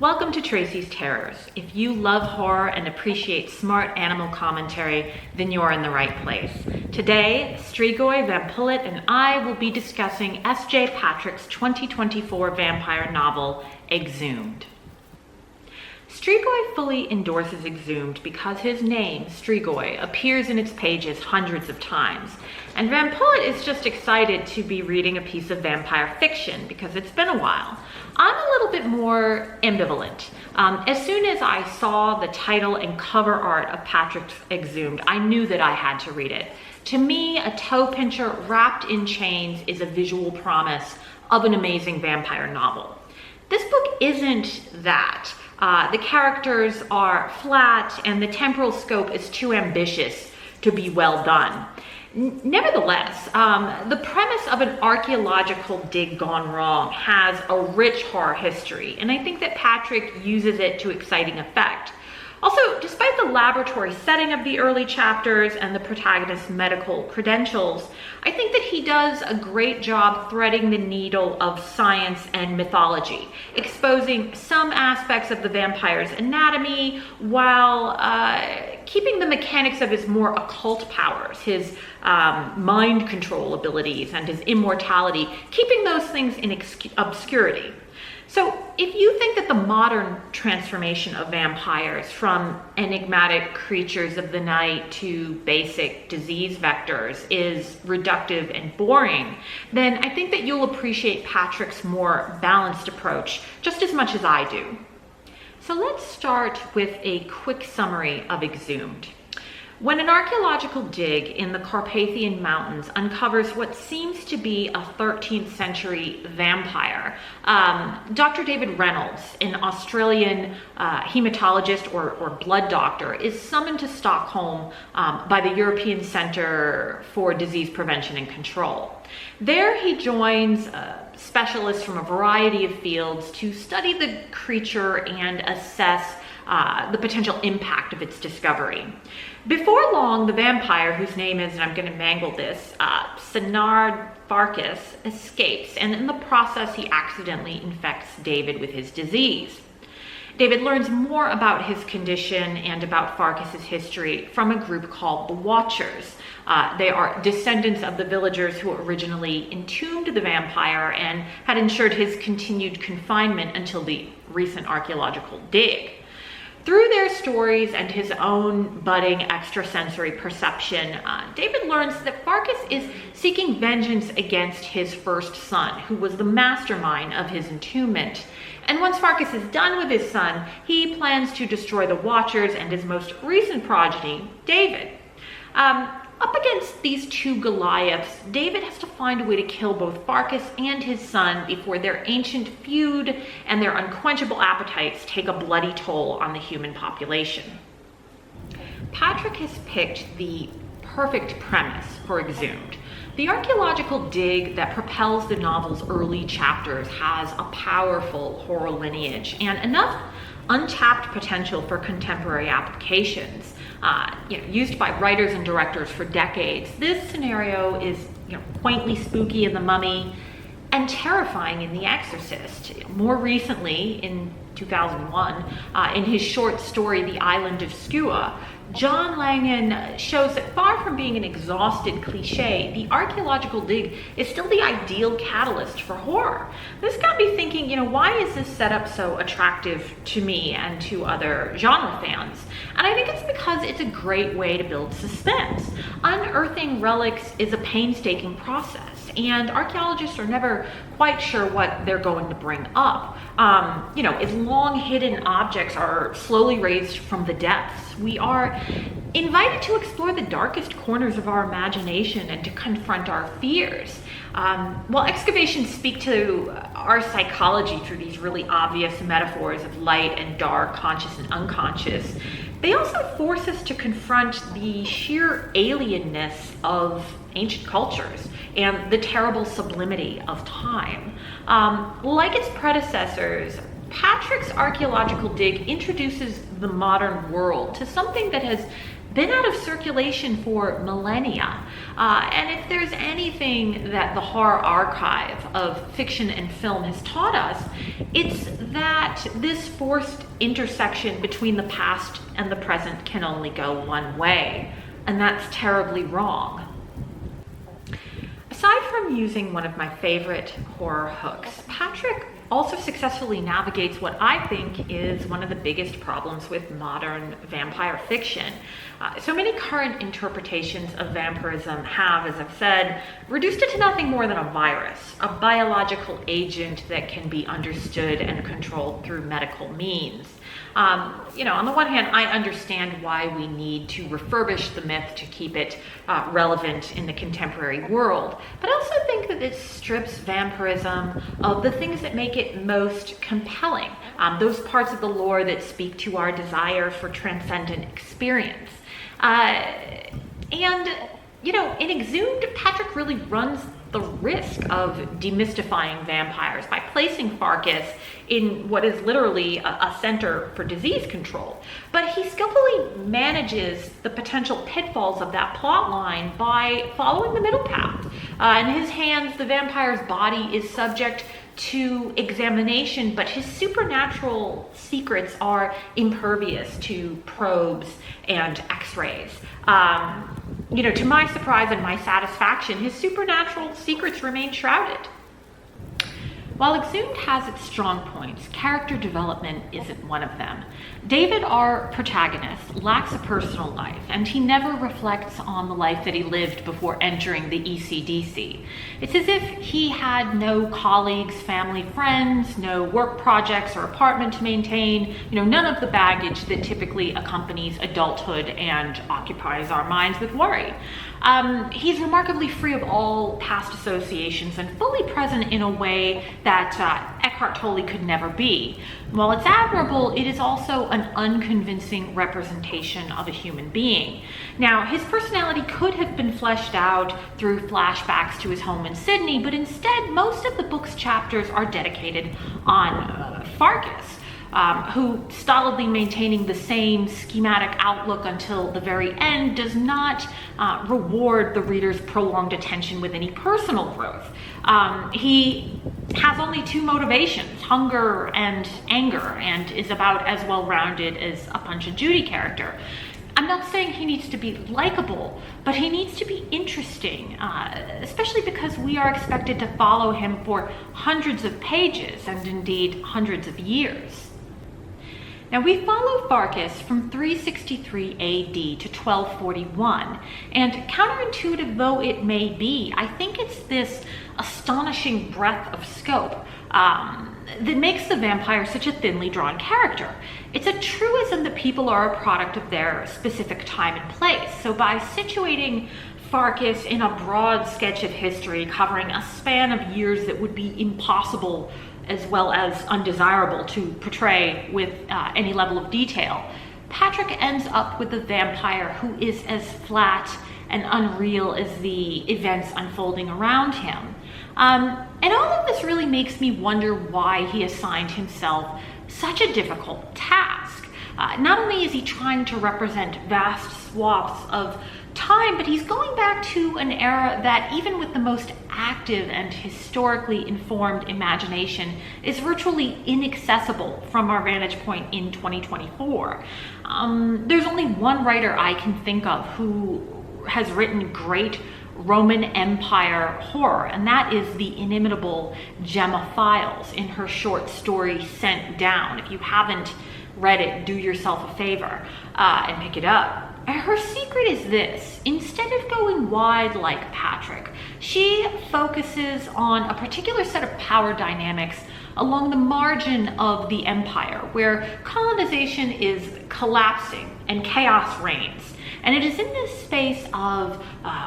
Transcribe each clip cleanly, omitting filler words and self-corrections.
Welcome to Tracy's Terrors. If you love horror and appreciate smart animal commentary, then you're in the right place. Today, Strigoi, VamPullet, and I will be discussing S.J. Patrick's 2024 vampire novel, Exhumed. Strigoi fully endorses Exhumed because his name, Strigoi, appears in its pages hundreds of times. And VamPullet is just excited to be reading a piece of vampire fiction because it's been a while. I'm a little bit more ambivalent. As soon as I saw the title and cover art of Patrick's Exhumed, I knew that I had to read it. To me, a toe pincher wrapped in chains is a visual promise of an amazing vampire novel. This book isn't that. The characters are flat and the temporal scope is too ambitious to be well done. Nevertheless, the premise of an archaeological dig gone wrong has a rich horror history, and I think that Patrick uses it to exciting effect. Also, despite the laboratory setting of the early chapters and the protagonist's medical credentials, I think that he does a great job threading the needle of science and mythology, exposing some aspects of the vampire's anatomy while keeping the mechanics of his more occult powers, his mind control abilities, and his immortality, keeping those things in obscurity. So if you think that the modern transformation of vampires from enigmatic creatures of the night to basic disease vectors is reductive and boring, then I think that you'll appreciate Patrick's more balanced approach just as much as I do. So let's start with a quick summary of Exhumed. When an archaeological dig in the Carpathian Mountains uncovers what seems to be a 13th century vampire, Dr. David Reynolds, an Australian hematologist or blood doctor, is summoned to Stockholm by the European Centre for Disease Prevention and Control. There he joins specialists from a variety of fields to study the creature and assess the potential impact of its discovery. Before long, the vampire, whose name is, and I'm going to mangle this, Senard Farkas, escapes, and in the process he accidentally infects David with his disease. David learns more about his condition and about Farkas's history from a group called the Watchers. They are descendants of the villagers who originally entombed the vampire and had ensured his continued confinement until the recent archaeological dig. Through their stories and his own budding extrasensory perception, David learns that Farkas is seeking vengeance against his first son, who was the mastermind of his entombment. And once Farkas is done with his son, he plans to destroy the Watchers and his most recent progeny, David. Up against these two Goliaths, David has to find a way to kill both Farkas and his son before their ancient feud and their unquenchable appetites take a bloody toll on the human population. Patrick has picked the perfect premise for Exhumed. The archaeological dig that propels the novel's early chapters has a powerful horror lineage and enough untapped potential for contemporary applications. Used by writers and directors for decades, this scenario is quaintly spooky in The Mummy and terrifying in The Exorcist. More recently, in 2001, in his short story, The Island of Skua, John Langan shows that far from being an exhausted cliche, the archaeological dig is still the ideal catalyst for horror. This got me thinking, why is this setup so attractive to me and to other genre fans? And I think it's because it's a great way to build suspense. Unearthing relics is a painstaking process, and archaeologists are never quite sure what they're going to bring up. As long hidden objects are slowly raised from the depths, we are invited to explore the darkest corners of our imagination and to confront our fears. While excavations speak to our psychology through these really obvious metaphors of light and dark, conscious and unconscious, they also force us to confront the sheer alienness of ancient cultures and the terrible sublimity of time. Like its predecessors, Patrick's archaeological dig introduces the modern world to something that has been out of circulation for millennia. And if there's anything that the horror archive of fiction and film has taught us, it's that this forced intersection between the past and the present can only go one way, and that's terribly wrong. Aside from using one of my favorite horror hooks, Patrick also successfully navigates what I think is one of the biggest problems with modern vampire fiction. So many current interpretations of vampirism have, as I've said, reduced it to nothing more than a virus, a biological agent that can be understood and controlled through medical means. On the one hand, I understand why we need to refurbish the myth to keep it relevant in the contemporary world, but I also think that it strips vampirism of the things that make it most compelling, those parts of the lore that speak to our desire for transcendent experience. In Exhumed, Patrick really runs the risk of demystifying vampires by placing Farkas in what is literally a center for disease control. But he skillfully manages the potential pitfalls of that plot line by following the middle path. In his hands, the vampire's body is subject to examination, but his supernatural secrets are impervious to probes and x-rays. To my surprise and my satisfaction, his supernatural secrets remain shrouded. While Exhumed has its strong points, character development isn't one of them. David, our protagonist, lacks a personal life, and he never reflects on the life that he lived before entering the ECDC. It's as if he had no colleagues, family, friends, no work projects or apartment to maintain, none of the baggage that typically accompanies adulthood and occupies our minds with worry. He's remarkably free of all past associations and fully present in a way that Eckhart Tolle could never be. While it's admirable, it is also an unconvincing representation of a human being. Now, his personality could have been fleshed out through flashbacks to his home in Sydney, but instead, most of the book's chapters are dedicated on Farkas, who, stolidly maintaining the same schematic outlook until the very end, does not reward the reader's prolonged attention with any personal growth. He has only two motivations, hunger and anger, and is about as well-rounded as a Punch and Judy character. I'm not saying he needs to be likable, but he needs to be interesting, especially because we are expected to follow him for hundreds of pages and indeed hundreds of years. Now, we follow Farkas from 363 AD to 1241, and counterintuitive though it may be, I think it's this astonishing breadth of scope that makes the vampire such a thinly drawn character. It's a truism that people are a product of their specific time and place, so by situating Farkas in a broad sketch of history covering a span of years that would be impossible as well as undesirable to portray with any level of detail, Patrick ends up with a vampire who is as flat and unreal as the events unfolding around him. And all of this really makes me wonder why he assigned himself such a difficult task. Not only is he trying to represent vast swaths of time, but he's going back to an era that, even with the most active and historically informed imagination, is virtually inaccessible from our vantage point in 2024. There's only one writer I can think of who has written great Roman Empire horror, and that is the inimitable Gemma Files in her short story Sent Down. If you haven't read it, do yourself a favor and pick it up. Her secret is this: instead of going wide like Patrick, she focuses on a particular set of power dynamics along the margin of the empire, where colonization is collapsing and chaos reigns. And it is in this space of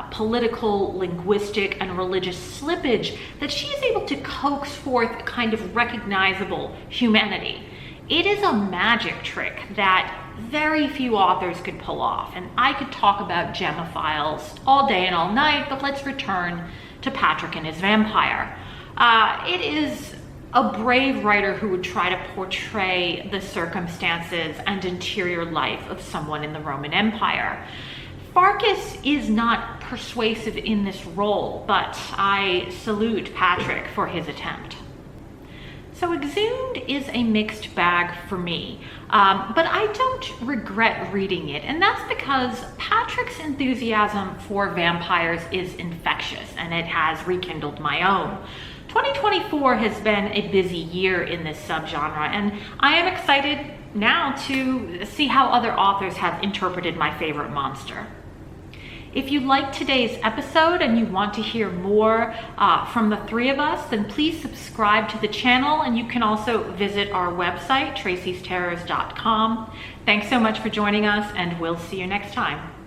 political, linguistic, and religious slippage that she is able to coax forth a kind of recognizable humanity. It is a magic trick that very few authors could pull off, and I could talk about Gemma Files all day and all night, but let's return to Patrick and his vampire. It is a brave writer who would try to portray the circumstances and interior life of someone in the Roman Empire. Farkas is not persuasive in this role, but I salute Patrick for his attempt. So Exhumed is a mixed bag for me, but I don't regret reading it, and that's because Patrick's enthusiasm for vampires is infectious, and it has rekindled my own. 2024 has been a busy year in this subgenre, and I am excited now to see how other authors have interpreted my favorite monster. If you liked today's episode and you want to hear more from the three of us, then please subscribe to the channel, and you can also visit our website, tracysterrors.com. Thanks so much for joining us, and we'll see you next time.